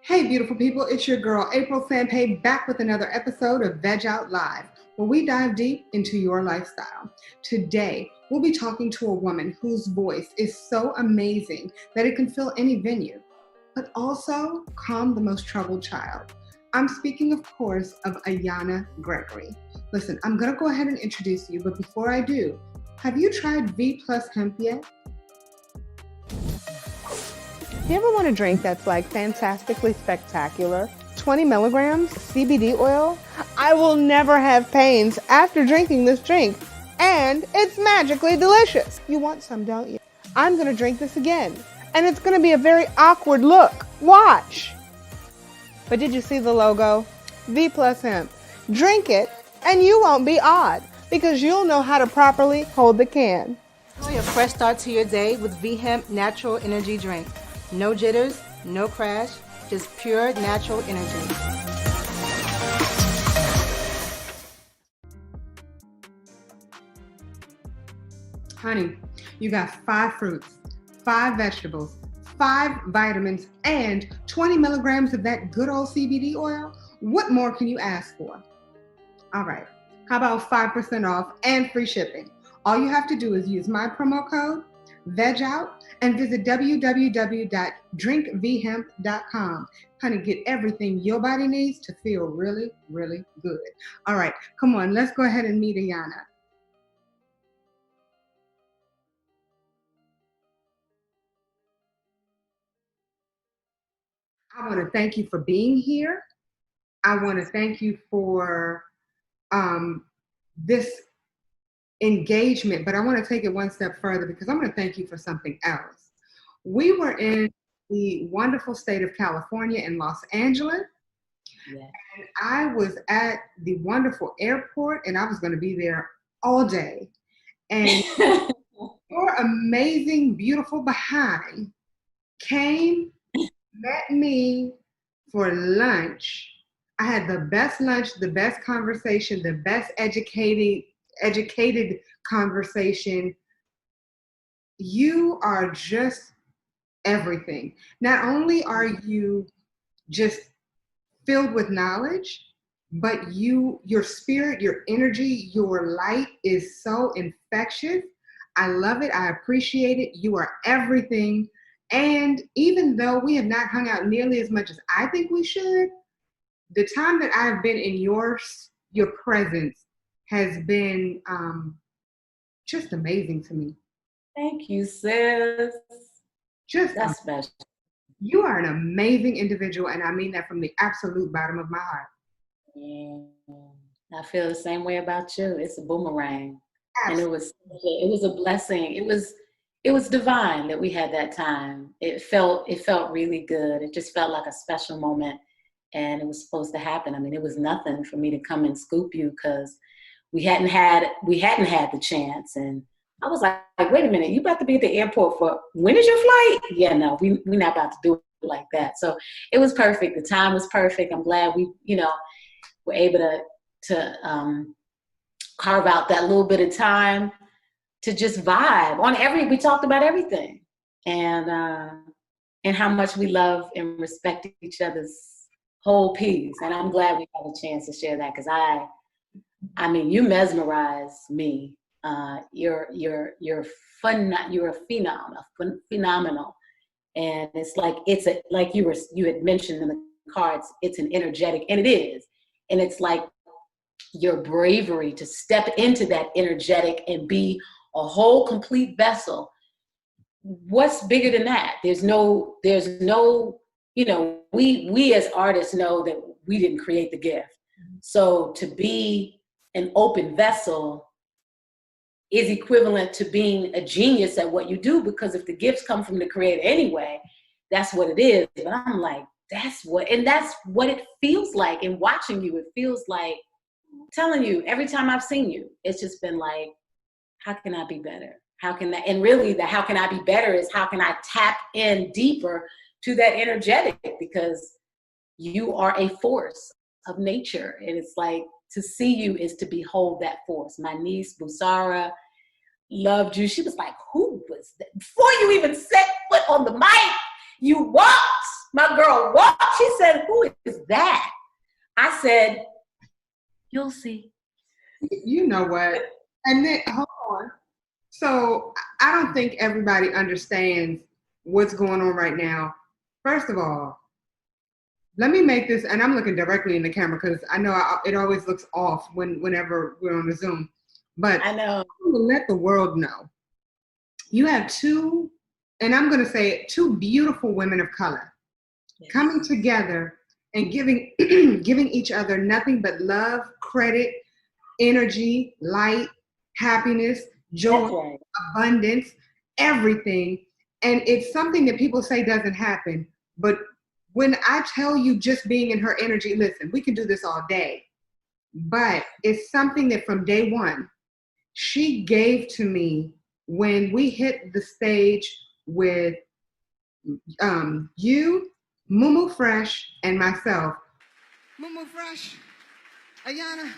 Hey, beautiful people, it's your girl, April Sampé, back with another episode of Veg Out Live, where we dive deep into your lifestyle. Today, we'll be talking to a woman whose voice is so amazing that it can fill any venue, but also calm the most troubled child. I'm speaking, of course, of Ayanna Gregory. Listen, I'm going to go ahead and introduce you, but before I do, have you tried V Plus Hemp yet? You ever want a drink that's like fantastically spectacular? 20 milligrams CBD oil? I will never have pains after drinking this drink, and it's magically delicious. You want some, don't you? I'm gonna drink this again, and it's gonna be a very awkward look. Watch. But did you see the logo? V Plus Hemp. Drink it, and you won't be odd, because you'll know how to properly hold the can. Enjoy a fresh start to your day with V Hemp Natural Energy Drink. No jitters, no crash, just pure natural energy. Honey, you got 5 fruits, 5 vegetables, 5 vitamins, and 20 milligrams of that good old CBD oil. What more can you ask for? All right, how about 5% off and free shipping? All you have to do is use my promo code, VEGOUT, and visit www.drinkvhemp.com. Honey, get everything your body needs to feel really, really good. All right, come on, let's go ahead and meet Ayanna. I want to thank you for being here. I want to thank you for this engagement, but I want to take it one step further because I'm going to thank you for something else. We were in the wonderful state of California in Los Angeles, and I was at the wonderful airport, and I was going to be there all day. And your amazing, beautiful behind came, met me for lunch. I had the best lunch, the best conversation, the best educated conversation. You are just everything. Not only are you just filled with knowledge, but your spirit, your energy, your light is so infectious. I love it. I appreciate it. You are everything. And even though we have not hung out nearly as much as I think we should, the time that I've been in your presence has been just amazing to me. Thank you, sis. That's special. You are an amazing individual, and I mean that from the absolute bottom of my heart. Yeah, I feel the same way about you. It's a boomerang. Absolutely. And it was a blessing. It was divine that we had that time. It felt really good. It just felt like a special moment, and it was supposed to happen. I mean, it was nothing for me to come and scoop you because we hadn't had the chance. And I was like, wait a minute, you about to be at the airport for, when is your flight? Yeah, no, we're not about to do it like that. So it was perfect. The time was perfect. I'm glad we, were able to carve out that little bit of time to just vibe on we talked about everything and how much we love and respect each other's whole piece. And I'm glad we had a chance to share that because I mean, you mesmerize me. You're phenomenal. And it's like, like you had mentioned in the cards, it's an energetic, and it is. And it's like your bravery to step into that energetic and be a whole complete vessel. What's bigger than that? There's no, we as artists know that we didn't create the gift. So to be an open vessel is equivalent to being a genius at what you do, because if the gifts come from the creator anyway, that's what it is. But I'm like, that's what it feels like in watching you. It feels like, I'm telling you, every time I've seen you, it's just been like, how can I be better? How can that, and really the how can I be better is how can I tap in deeper to that energetic, because you are a force of nature. And it's like, to see you is to behold that force. My niece, Busara, loved you. She was like, who was that? Before you even set foot on the mic, You walked. My girl walked. She said, who is that? I said, you'll see. You know what? And then, hold on. So I don't think everybody understands what's going on right now. First of all, let me make this, and I'm looking directly in the camera because I know it always looks off whenever we're on the Zoom. But I know. I'm going to let the world know. You have two, and I'm going to say it, two beautiful women of color coming together and giving giving each other nothing but love, credit, energy, light, happiness, joy, right. abundance, everything. And it's something that people say doesn't happen. But when I tell you just being in her energy, listen, we can do this all day. But it's something that from day one, she gave to me when we hit the stage with you, Mumu Fresh, and myself. Mumu Fresh, Ayanna,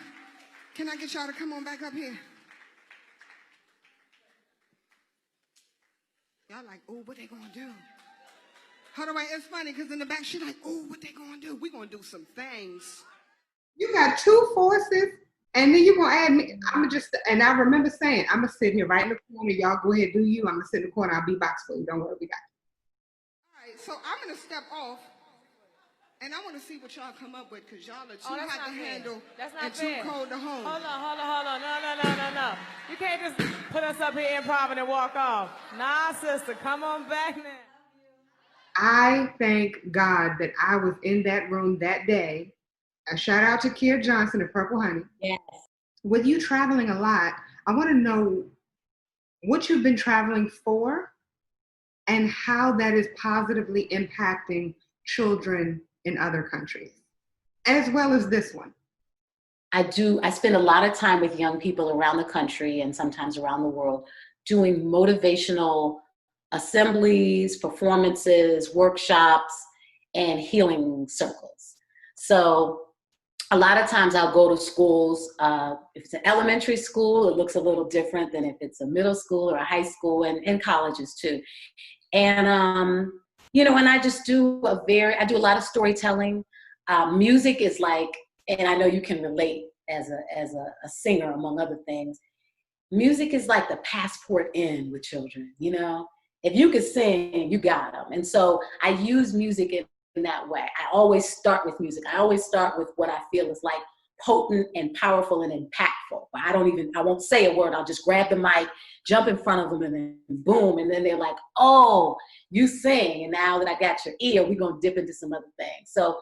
can I get y'all to come on back up here? Y'all like, oh, what they gonna do? Hold on, wait, it's funny because in the back, she like, oh, what they gonna do? We gonna do some things. You got two forces, and then you gonna add me. And I remember saying, I'm gonna sit here right in the corner. Y'all go ahead, do you. I'm gonna sit in the corner. I'll be box for you. Don't worry, we got it. All right, so I'm gonna step off. And I want to see what y'all come up with because y'all are too hot to handle and too cold to hold. Hold on. No. You can't just put us up here improv and walk off. Nah, sister, come on back now. I thank God that I was in that room that day. A shout out to Kier Johnson of Purple Honey. Yes. With you traveling a lot, I want to know what you've been traveling for and how that is positively impacting children in other countries, as well as this one. I spend a lot of time with young people around the country and sometimes around the world doing motivational assemblies, performances, workshops, and healing circles. So a lot of times I'll go to schools. If it's an elementary school, it looks a little different than if it's a middle school or a high school, and colleges too. And and I just I do a lot of storytelling. Music is like, and I know you can relate as a singer, among other things. Music is like the passport in with children, If you could sing, you got them. And so I use music in that way. I always start with music. I always start with what I feel is like potent and powerful and impactful. I won't say a word. I'll just grab the mic, jump in front of them, and then boom. And then they're like, oh, you sing. And now that I got your ear, we're going to dip into some other things. So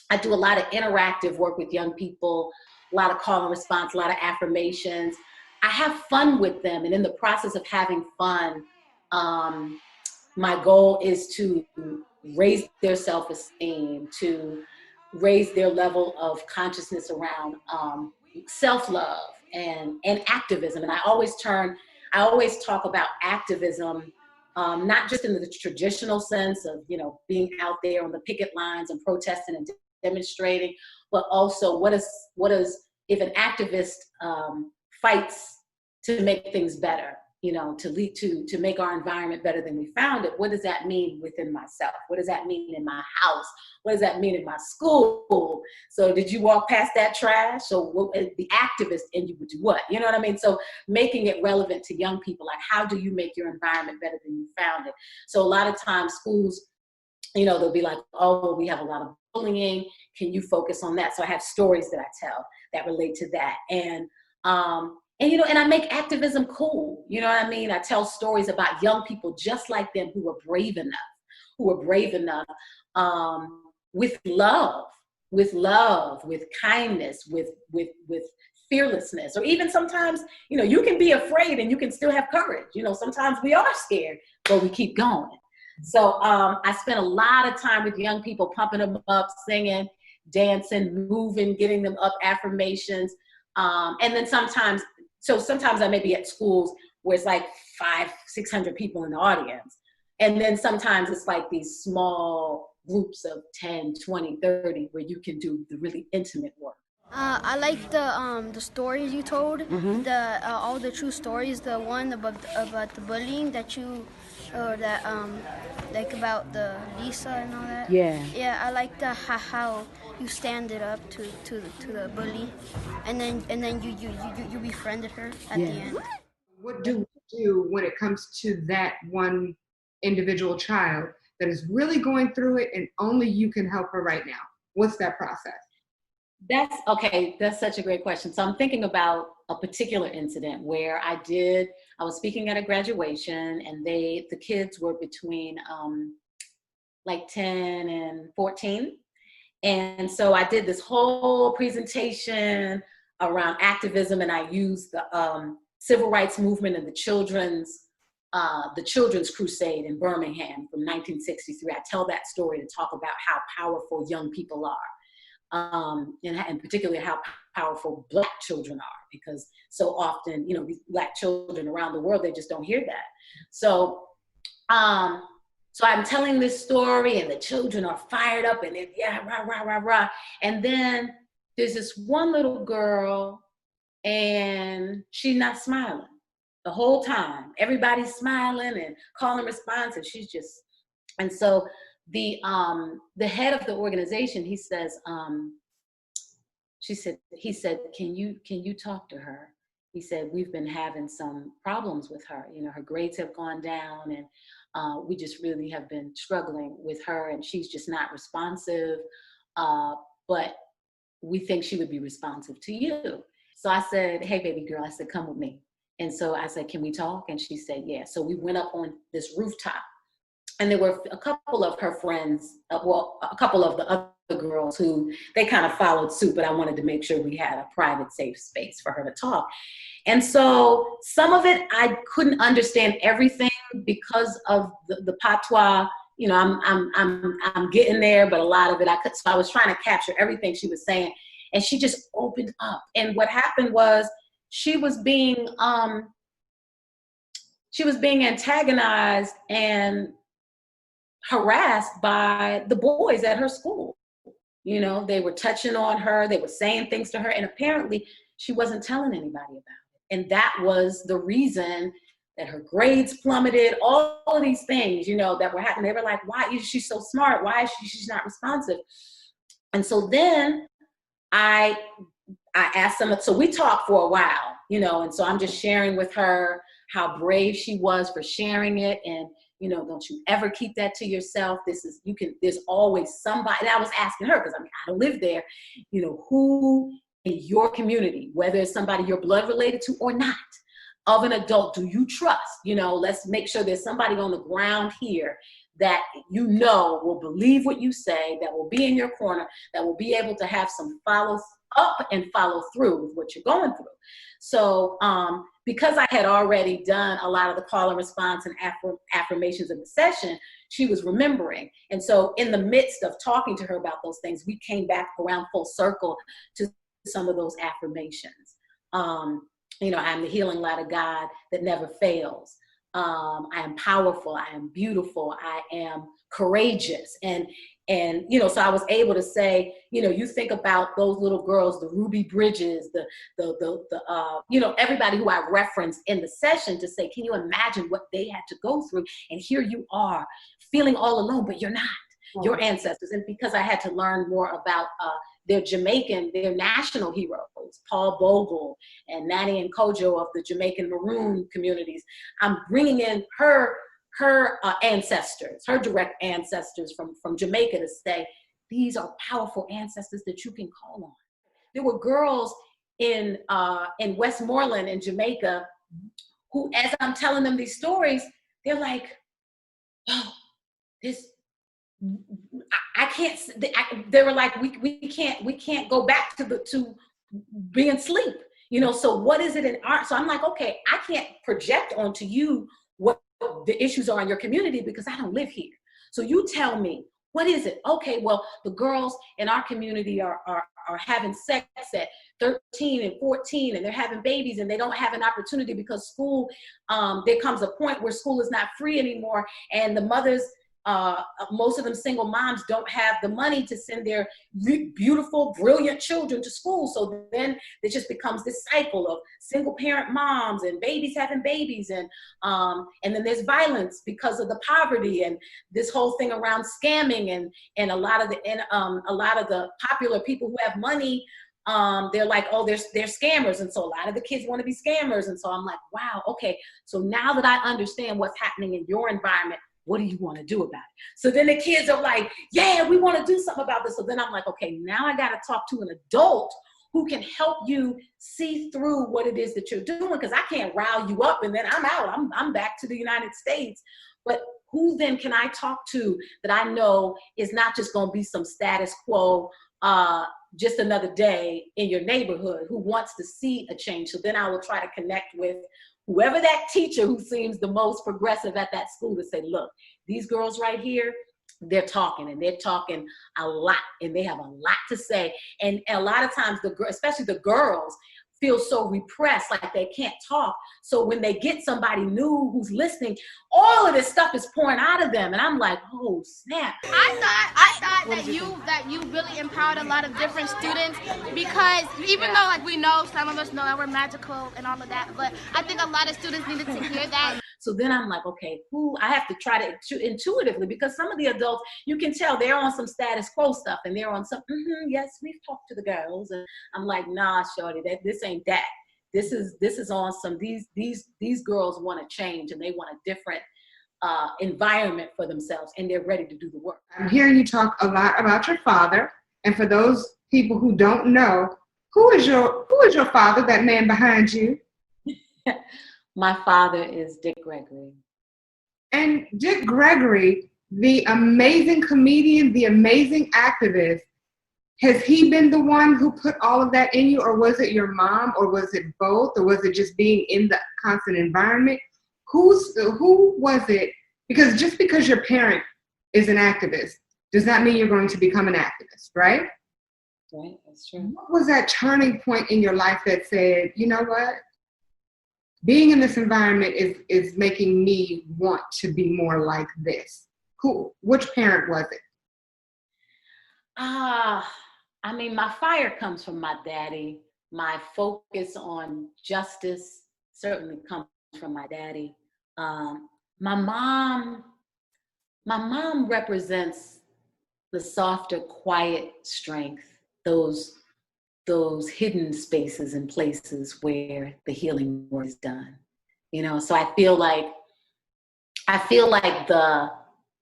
I do a lot of interactive work with young people, a lot of call and response, a lot of affirmations. I have fun with them. And in the process of having fun, my goal is to raise their self-esteem, to raise their level of consciousness around self-love and activism. And I always talk about activism, not just in the traditional sense of, being out there on the picket lines and protesting and demonstrating, but also what is if an activist fights to make things better, to make our environment better than we found it. What does that mean within myself? What does that mean in my house? What does that mean in my school? So did you walk past that trash? So the activist in you would do what? You know what I mean? So making it relevant to young people, like how do you make your environment better than you found it? So a lot of times schools, they'll be like, oh, we have a lot of bullying. Can you focus on that? So I have stories that I tell that relate to that. And I make activism cool. You know what I mean? I tell stories about young people just like them who were brave enough with love, with kindness, with fearlessness, or even sometimes, you can be afraid and you can still have courage. Sometimes we are scared, but we keep going. So I spend a lot of time with young people, pumping them up, singing, dancing, moving, getting them up, affirmations. And then sometimes I may be at schools where it's like 500-600 people in the audience. And then sometimes it's like these small groups of 10, 20, 30 where you can do the really intimate work. I like the stories you told, all the true stories. The one about the bullying that you or that like about the visa and all that. Yeah. Yeah, I like the how you stand it up to the bully, and then you befriended her at the end. What do we do when it comes to that one individual child that is really going through it and only you can help her right now? What's that process? That's okay. That's such a great question. So I'm thinking about a particular incident where I was speaking at a graduation, and the kids were between like 10 and 14. And so I did this whole presentation around activism, and I used the civil rights movement and the children's crusade in Birmingham from 1963. I tell that story to talk about how powerful young people are. And particularly how powerful Black children are, because so often, you know, these Black children around the world, they just don't hear that. So I'm telling this story, and the children are fired up, and they're, yeah, rah, rah, rah, rah. And then there's this one little girl, and she's not smiling the whole time. Everybody's smiling and calling response, and she's just, and so the head of the organization, he says, he said, can you talk to her? He said, we've been having some problems with her. You know, her grades have gone down, and we just really have been struggling with her, and she's just not responsive. But we think she would be responsive to you. So I said, hey, baby girl, I said, come with me. And so I said, can we talk? And she said, yeah. So we went up on this rooftop. And there were a couple of her friends, a couple of the other girls who they kind of followed suit, but I wanted to make sure we had a private, safe space for her to talk. And so some of it, I couldn't understand everything because of the patois. You know, I'm getting there, but a lot of it I could. So I was trying to capture everything she was saying, and she just opened up. And what happened was she was being antagonized and harassed by the boys at her school. You know, they were touching on her, they were saying things to her, and apparently she wasn't telling anybody about it. And that was the reason that her grades plummeted, all of these things, you know, that were happening. They were like, why is she so smart? Why is she's not responsive? And so then I asked them, so we talked for a while, you know, and so I'm just sharing with her how brave she was for sharing it. And, you know, don't you ever keep that to yourself. There's always somebody. And I was asking her, because I mean, I don't live there, you know, who in your community, whether it's somebody you're blood related to or not, of an adult, do you trust? You know, let's make sure there's somebody on the ground here that you know will believe what you say, that will be in your corner, that will be able to have some follow up and follow through with what you're going through. So because I had already done a lot of the call and response and affirmations in the session, she was remembering. And so in the midst of talking to her about those things, we came back around full circle to some of those affirmations. You know, I'm the healing light of God that never fails. I am powerful. I am beautiful. I am courageous. And you know, so I was able to say, you know, you think about those little girls, the Ruby Bridges, the you know, everybody who I referenced in the session, to say, can you imagine what they had to go through? And here you are feeling all alone, but you're not. Your ancestors. And because I had to learn more about their national heroes, Paul Bogle and Nani and Kojo of the Jamaican Maroon communities, I'm bringing in her ancestors, her direct ancestors from Jamaica, to say, these are powerful ancestors that you can call on. There were girls in Westmoreland in Jamaica who, as I'm telling them these stories, they're like, oh, I can't. They were like, we can't go back to being asleep, you know. So what is it in art? So I'm like, okay, I can't project onto you what the issues are in your community because I don't live here. So you tell me, what is it? Okay, well, the girls in our community are having sex at 13 and 14, and they're having babies, and they don't have an opportunity because school. There comes a point where school is not free anymore, and the mothers most of them single moms don't have the money to send their beautiful, brilliant children to school. So then it just becomes this cycle of single parent moms and babies having babies. And then there's violence because of the poverty and this whole thing around scamming and a lot of the popular people who have money, they're like, oh, they're scammers. And so a lot of the kids want to be scammers. And so I'm like, wow, okay. So now that I understand what's happening in your environment, what do you want to do about it? So then the kids are like, yeah, we want to do something about this. So then I'm like, okay, now I got to talk to an adult who can help you see through what it is that you're doing. Because I can't rile you up and then I'm out. I'm back to the United States. But who then can I talk to that I know is not just going to be some status quo, just another day in your neighborhood, who wants to see a change. So then I will try to connect with whoever that teacher who seems the most progressive at that school to say, look, these girls right here, they're talking a lot and they have a lot to say. And a lot of times, especially the girls, feel so repressed, like they can't talk. So when they get somebody new who's listening, all of this stuff is pouring out of them. And I'm like, oh, snap. I thought that you really empowered a lot of different students, because even though like we know, some of us know that we're magical and all of that, but I think a lot of students needed to hear that. So then I'm like, okay, I have to try to intuitively, because some of the adults, you can tell they're on some status quo stuff and they're on some, yes, we've talked to the girls. And I'm like, nah, shorty, this ain't that. This is on some, these girls want to change and they want a different environment for themselves, and they're ready to do the work. I'm hearing you talk a lot about your father. And for those people who don't know, who is your father, that man behind you? My father is Dick Gregory. And Dick Gregory, the amazing comedian, the amazing activist, has he been the one who put all of that in you, or was it your mom, or was it both, or was it just being in the constant environment? Who was it? Because just because your parent is an activist does not mean you're going to become an activist, right? Right, that's true. What was that turning point in your life that said, you know what? Being in this environment is making me want to be more like this. Which parent was it? I mean, my fire comes from my daddy. My focus on justice certainly comes from my daddy. My mom represents the softer, quiet strength, those hidden spaces and places where the healing work is done. So I feel like the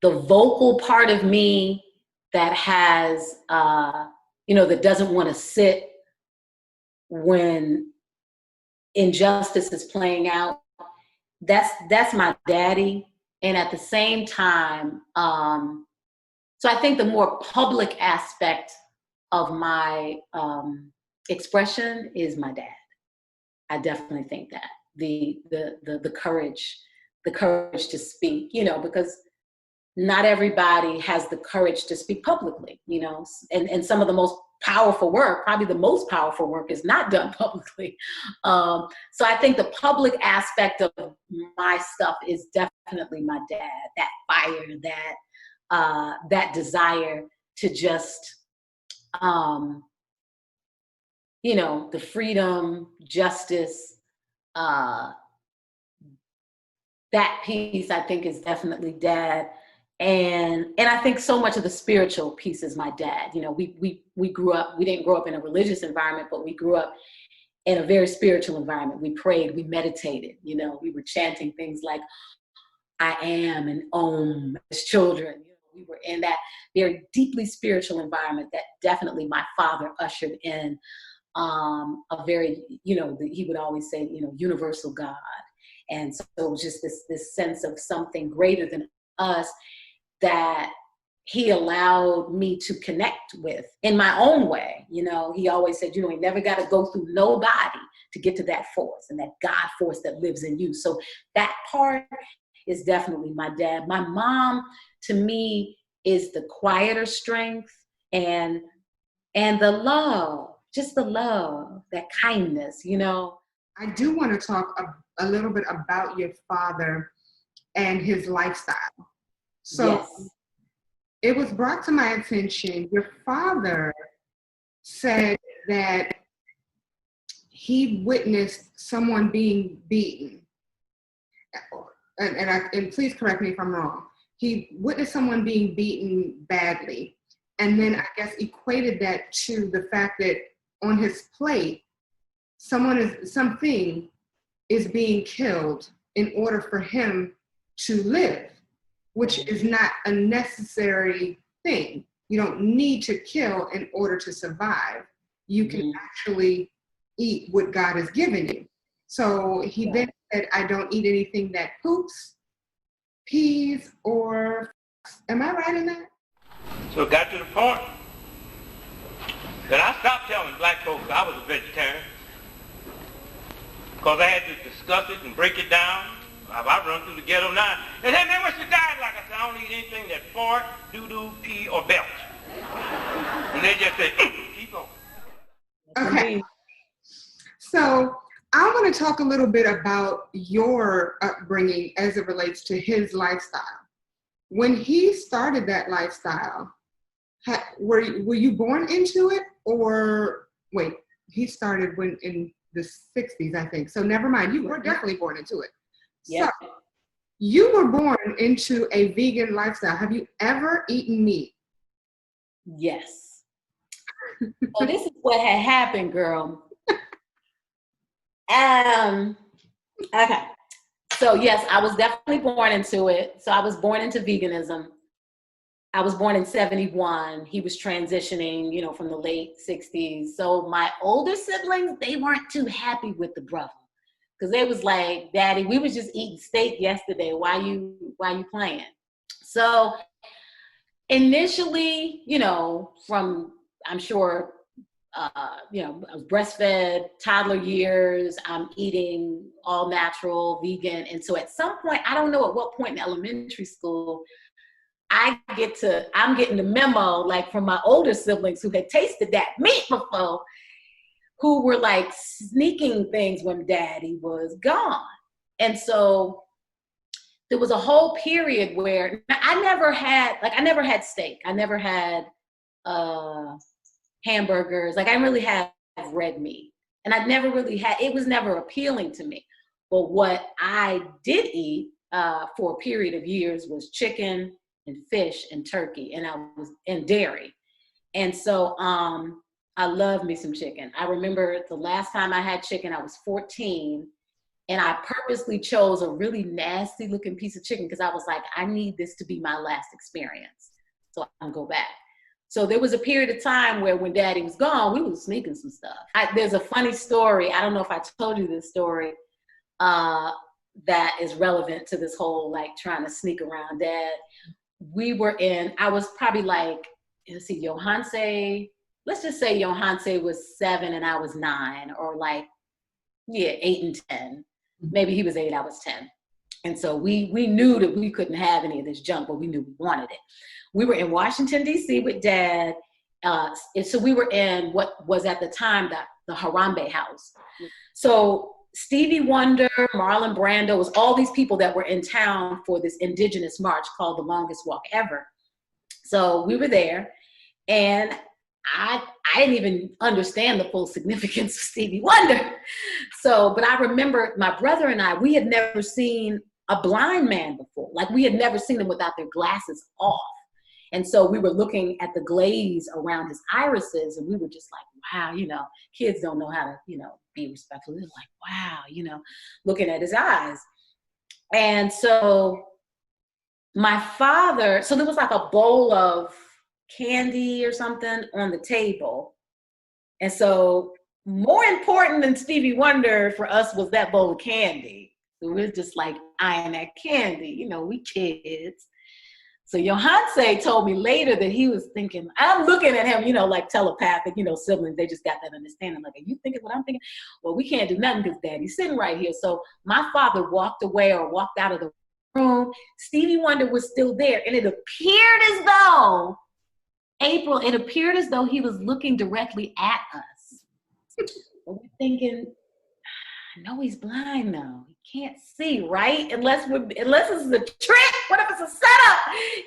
vocal part of me that has, that doesn't want to sit when injustice is playing out, that's my daddy. And at the same time, so I think the more public aspect of my expression is my dad. I definitely think that the courage to speak, because not everybody has the courage to speak publicly, and some of the most powerful work, probably the most powerful work, is not done publicly. So I think the public aspect of my stuff is definitely my dad, that fire, that desire to just, the freedom, justice, that piece I think is definitely dad. And I think so much of the spiritual piece is my dad. We grew up, we didn't grow up in a religious environment, but we grew up in a very spiritual environment. We prayed, we meditated, we were chanting things like I am and Om as children. We were in that very deeply spiritual environment that definitely my father ushered in, a very, he would always say, universal God. And so it was just this sense of something greater than us that he allowed me to connect with in my own way. He always said, you never got to go through nobody to get to that force, and that God force that lives in you. So that part is definitely my dad. My mom, to me, is the quieter strength and the love, just the love, that kindness, I do want to talk a little bit about your father and his lifestyle. So Yes. it was brought to my attention, your father said that he witnessed someone being beaten. And please correct me if I'm wrong. He witnessed someone being beaten badly, and then I guess equated that to the fact that on his plate, something is being killed in order for him to live, which is not a necessary thing. You don't need to kill in order to survive. You can actually eat what God has given you. So he then said, I don't eat anything that poops, peas, or, am I right in that? So it got to the point that I stopped telling black folks I was a vegetarian because I had to discuss it and break it down. I run through the ghetto now. And then what's your diet like? I said, I don't eat anything that fart, doo-doo, pee, or belch. And they just say, keep going. Okay. So I want to talk a little bit about your upbringing as it relates to his lifestyle. When he started that lifestyle, were you born into it, or wait, he started in the 60s, I think. So never mind, you were definitely born into it. Yep. So you were born into a vegan lifestyle. Have you ever eaten meat? Yes. So this is what had happened, girl. Okay. So yes, I was definitely born into it. So I was born into veganism. I was born in 71. He was transitioning, from the late 60s. So my older siblings, they weren't too happy with the brother. Because they was like, Daddy, we was just eating steak yesterday. Why you playing? So initially, from, I'm sure, I was breastfed, toddler years, I'm eating all natural, vegan. And so at some point, I don't know at what point in elementary school, I'm getting the memo, like from my older siblings who had tasted that meat before, who were like sneaking things when Daddy was gone. And so there was a whole period where I never had steak. I never had hamburgers. Like I didn't really have red meat. And it was never appealing to me. But what I did eat for a period of years was chicken and fish and turkey and dairy. And so I love me some chicken. I remember the last time I had chicken, I was 14, and I purposely chose a really nasty looking piece of chicken because I was like, I need this to be my last experience, so I can go back. So there was a period of time where when Daddy was gone, we were sneaking some stuff. There's a funny story. I don't know if I told you this story that is relevant to this whole like trying to sneak around Dad. I was probably like, let's just say Johanse was 7 and I was 9, or 8 and 10. Maybe he was 8, I was 10. And so we knew that we couldn't have any of this junk, but we knew we wanted it. We were in Washington, D.C. with Dad. And so we were in what was at the time the Harambe House. So Stevie Wonder, Marlon Brando, was all these people that were in town for this indigenous march called the Longest Walk Ever. So we were there, and I didn't even understand the full significance of Stevie Wonder. But I remember my brother and I, we had never seen a blind man before. Like we had never seen them without their glasses off. And so we were looking at the glaze around his irises, and we were just like, wow, kids don't know how to, be respectful. They're like, wow, looking at his eyes. And so my father, so there was like a bowl of candy or something on the table. And so more important than Stevie Wonder for us was that bowl of candy. So we're just like eyeing that candy, we kids. So Johanse told me later that he was thinking, I'm looking at him, like telepathic, siblings, they just got that understanding. Like, are you thinking what I'm thinking? Well, we can't do nothing because Daddy's sitting right here. So my father walked away or walked out of the room. Stevie Wonder was still there. And it appeared as though he was looking directly at us. But we're thinking, I know he's blind though. He can't see, right? Unless this is a trick. What if it's a setup?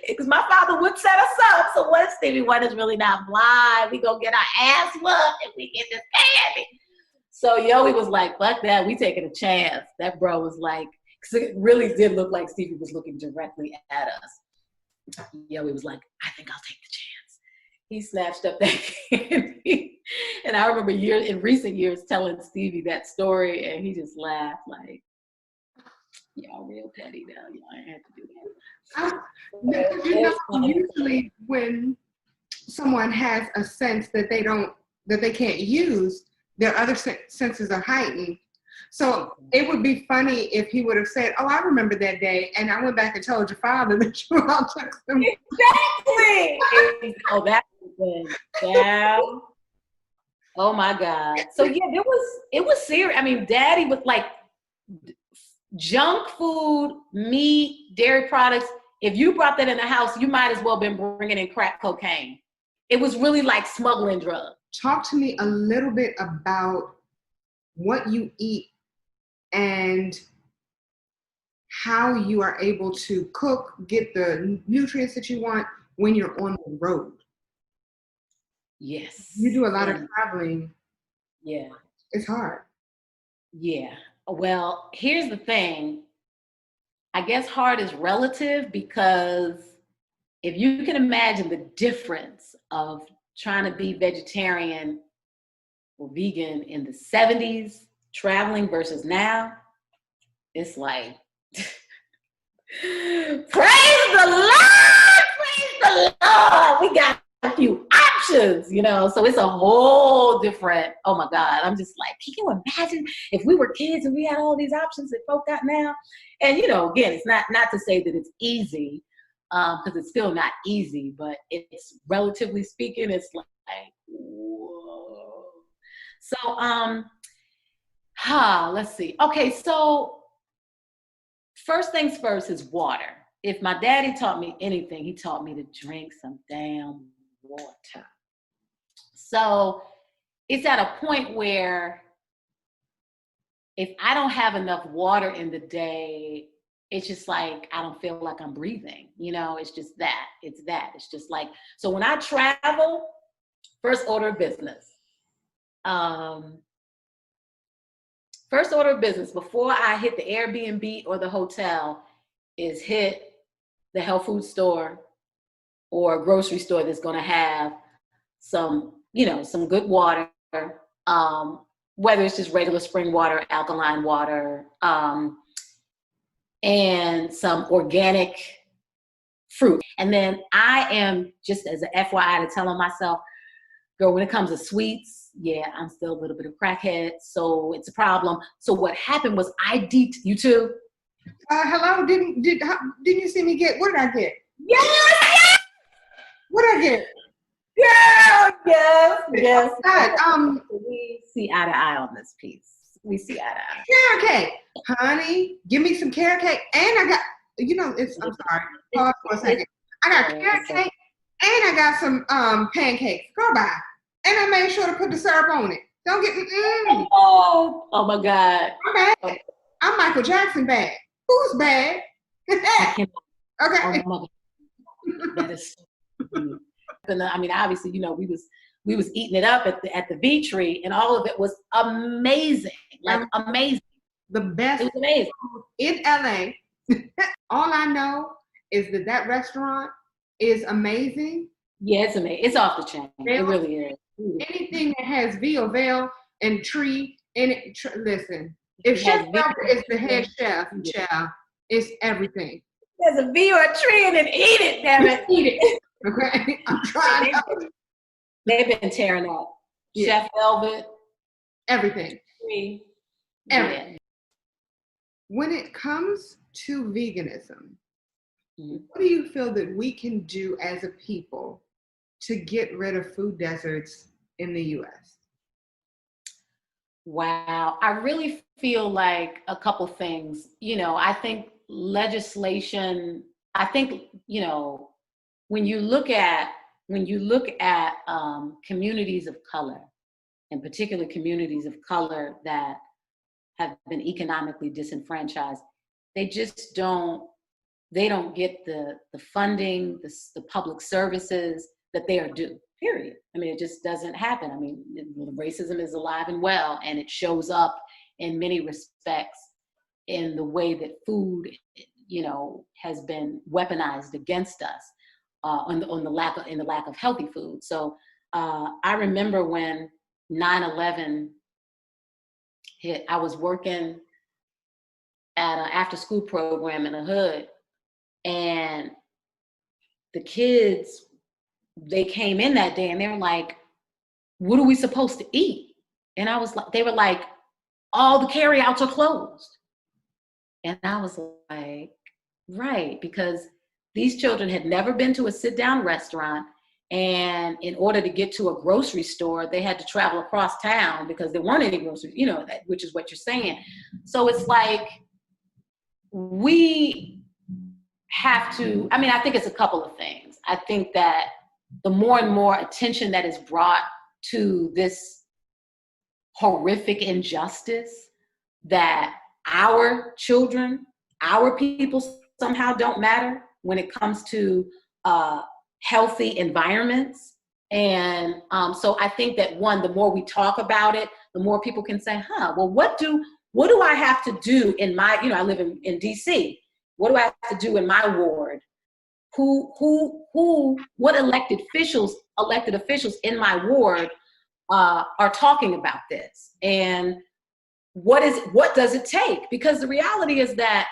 Because my father would set us up. So what if Stevie Wonder's really not blind? We gonna get our ass whooped if we get this candy. So Yoey was like, fuck that, we taking a chance. That bro was like, because it really did look like Stevie was looking directly at us. Yoey was like, I think I'll take the chance. He snatched up that candy. And I remember in recent years telling Stevie that story, and he just laughed like, y'all real petty now. Y'all ain't have to do that. Usually when someone has a sense that they can't use, their other senses are heightened. So it would be funny if he would have said, oh, I remember that day, and I went back and told your father that you all took them. Exactly. Oh, that would have been down. Oh my God. So yeah, it was serious. I mean, Daddy was like junk food, meat, dairy products. If you brought that in the house, you might as well been bringing in crack cocaine. It was really like smuggling drugs. Talk to me a little bit about what you eat and how you are able to cook, get the nutrients that you want when you're on the road. Yes. You do a lot of traveling. Yeah. It's hard. Yeah. Well, here's the thing. I guess hard is relative, because if you can imagine the difference of trying to be vegetarian or vegan in the 70s, traveling versus now, it's like, praise the Lord, praise the Lord. We got a few options, so it's a whole different, oh my God, I'm just like, can you imagine if we were kids and we had all these options that folk got now? And, again, it's not to say that it's easy, because it's still not easy, but it's relatively speaking, it's like, whoa. So, let's see. Okay, so first things first is water. If my daddy taught me anything, he taught me to drink some damn water. So it's at a point where if I don't have enough water in the day, it's just like, I don't feel like I'm breathing. It's just that. It's just like, so when I travel, first order of business. First order of business before I hit the Airbnb or the hotel is hit the health food store or a grocery store that's going to have some good water, whether it's just regular spring water, alkaline water, and some organic fruit. And then I am, just as an FYI, to telling myself, girl, when it comes to sweets, yeah, I'm still a little bit of crackhead, so it's a problem. So what happened was you too? Hello, didn't you see me get, what did I get? Yes! What did I get? Yes. God, we see eye to eye on this piece. We see eye to eye. Carrot cake. Honey, give me some carrot cake. And I got, I'm sorry. Pause for a second. I got carrot cake and I got some pancakes. Go by. And I made sure to put the syrup on it. Don't get Oh my God. Okay. I'm Michael Jackson bad. Who's bad? Okay. Oh my God. That is so I mean, obviously, we was eating it up at the V Tree, and all of it was amazing. Like amazing. The best. It was amazing. In LA. All I know is that restaurant is amazing. Yeah, it's amazing. It's off the chain. It really is. Anything that has V or Vale and tree in it, listen. If Chef Albert is the head chef, it's everything. There's a V or a tree in it. Eat it, damn it. Eat it. Okay, I'm trying. They've been tearing up. Yeah. Chef Velvet. Everything. Tree. Everything. Yeah. When it comes to veganism, what do you feel that we can do as a people to get rid of food deserts in the U.S.? Wow. I really feel like a couple things. I think legislation, when you look at communities of color, in particular communities of color that have been economically disenfranchised, they just don't get the funding, the public services that they are due, period. I mean, it just doesn't happen. I mean, racism is alive and well, and it shows up in many respects in the way that food, has been weaponized against us, in the lack of healthy food. So I remember when 9/11 hit, I was working at an after-school program in the hood, and the kids, they came in that day and they were like, what are we supposed to eat? And I was like, they were like, all the carryouts are closed. And I was like, right, because these children had never been to a sit-down restaurant, and in order to get to a grocery store, they had to travel across town because there weren't any groceries, which is what you're saying. So it's like, we have to, I think it's a couple of things. I think that the more and more attention that is brought to this horrific injustice, that our children, our people somehow don't matter when it comes to healthy environments. And so I think that, one, the more we talk about it, the more people can say, well, what do I have to do in my, I live in DC. What do I have to do in my ward? What elected officials in my ward are talking about this? And what does it take? Because the reality is that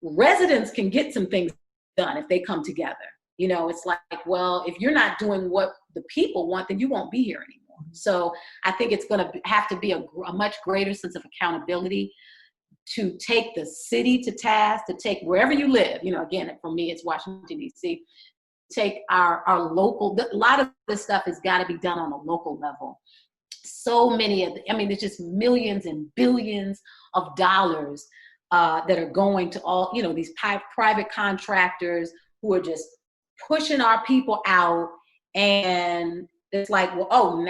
residents can get some things done if they come together. It's like, well, if you're not doing what the people want, then you won't be here anymore. So I think it's going to have to be a much greater sense of accountability to take the city to task, to take wherever you live. Again, for me, it's Washington, D.C. Take our local, a lot of this stuff has got to be done on a local level. So many there's just millions and billions of dollars that are going to all, these private contractors who are just pushing our people out. And it's like, well, oh,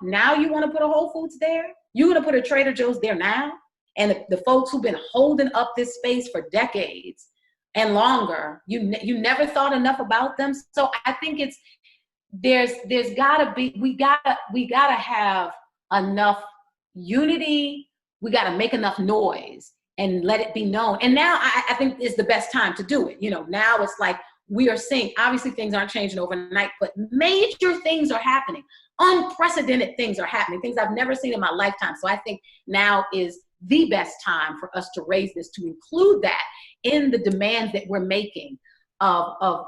now you want to put a Whole Foods there? You're going to put a Trader Joe's there now? And the folks who've been holding up this space for decades and longer, you never thought enough about them. So I think there's gotta be, we gotta have enough unity. We gotta make enough noise and let it be known. And now I think is the best time to do it. Now it's like, we are seeing, obviously things aren't changing overnight, but major things are happening. Unprecedented things are happening, things I've never seen in my lifetime. So I think now is the best time for us to raise this, to include that in the demands that we're making of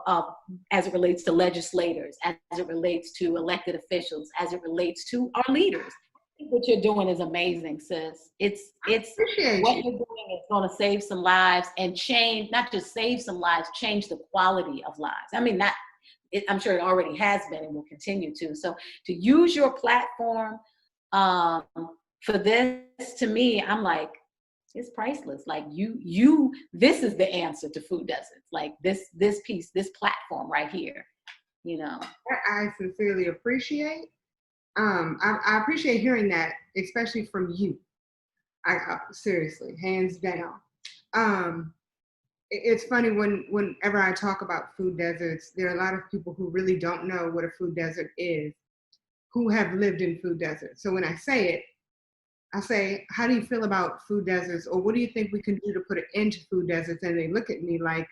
as it relates to legislators, as it relates to elected officials, as it relates to our leaders. I think what you're doing is amazing, sis. It's what you're doing is going to save some lives and change, not just save some lives, change the quality of lives. I'm sure it already has been and will continue to. So to use your platform for this, to me, I'm like, it's priceless. Like this is the answer to food deserts. Like this piece, this platform right here, I sincerely appreciate. I appreciate hearing that, especially from you. I seriously, hands down. It's funny whenever I talk about food deserts, there are a lot of people who really don't know what a food desert is, who have lived in food deserts. So when I say it, I say, how do you feel about food deserts? Or what do you think we can do to put an end to food deserts? And they look at me like,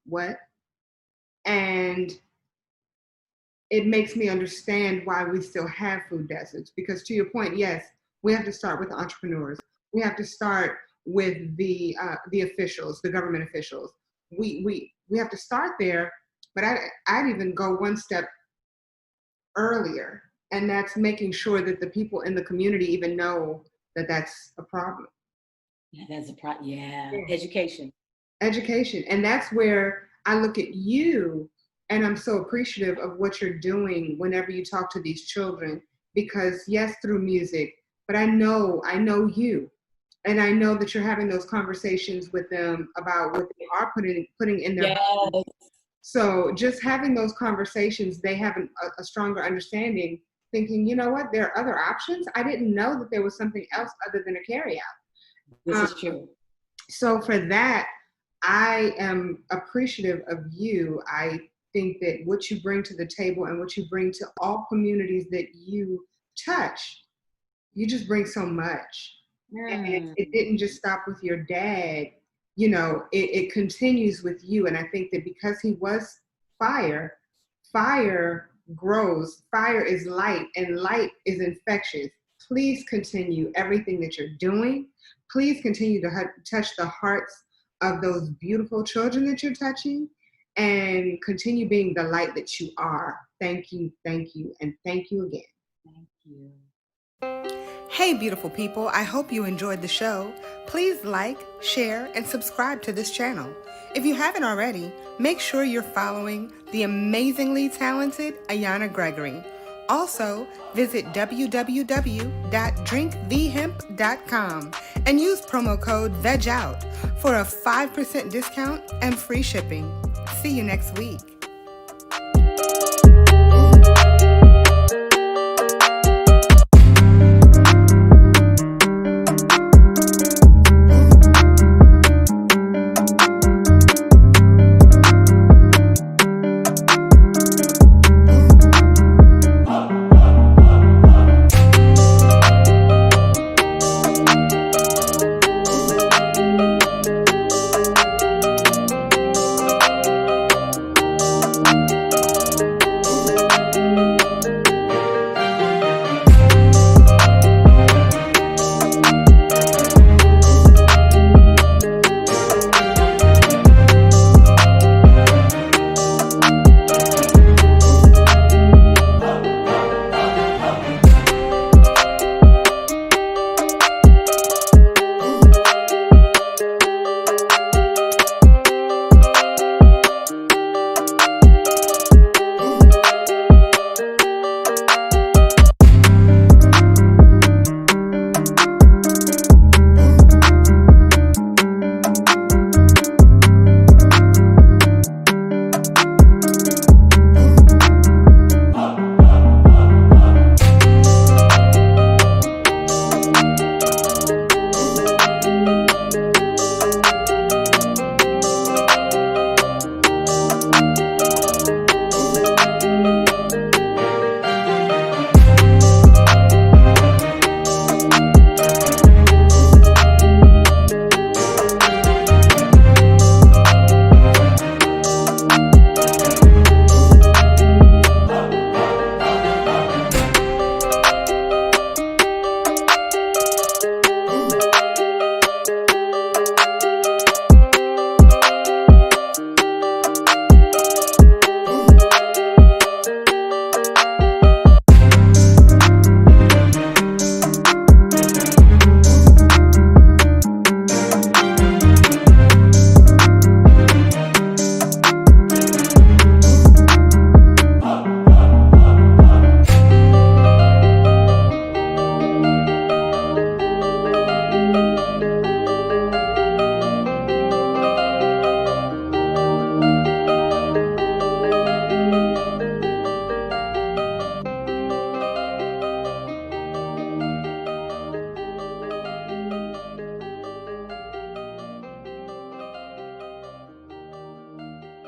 what? And it makes me understand why we still have food deserts. Because to your point, yes, we have to start with the entrepreneurs. We have to start with the officials, the government officials. We have to start there, but I'd even go one step earlier. And that's making sure that the people in the community even know that that's a problem. Yeah, that's a problem. Yeah. Education. And that's where I look at you, and I'm so appreciative of what you're doing whenever you talk to these children, because yes, through music, but I know you, and I know that you're having those conversations with them about what they are putting in their bodies. So just having those conversations, they have a stronger understanding thinking, you know what, there are other options. I didn't know that there was something else other than a carryout. This is true. So for that, I am appreciative of you. I think that what you bring to the table and what you bring to all communities that you touch, you just bring so much. And it didn't just stop with your dad. You know, it continues with you. And I think that because he was fire, fire grows, fire is light, and light is infectious. Please continue everything that you're doing. Please continue to touch the hearts of those beautiful children that you're touching, and continue being the light that you are. Thank you, and thank you again. Thank you. Hey, beautiful people, I hope you enjoyed the show. Please like, share, and subscribe to this channel. If you haven't already, make sure you're following the amazingly talented Ayanna Gregory. Also, visit www.drinkthehemp.com and use promo code VEGOUT for a 5% discount and free shipping. See you next week.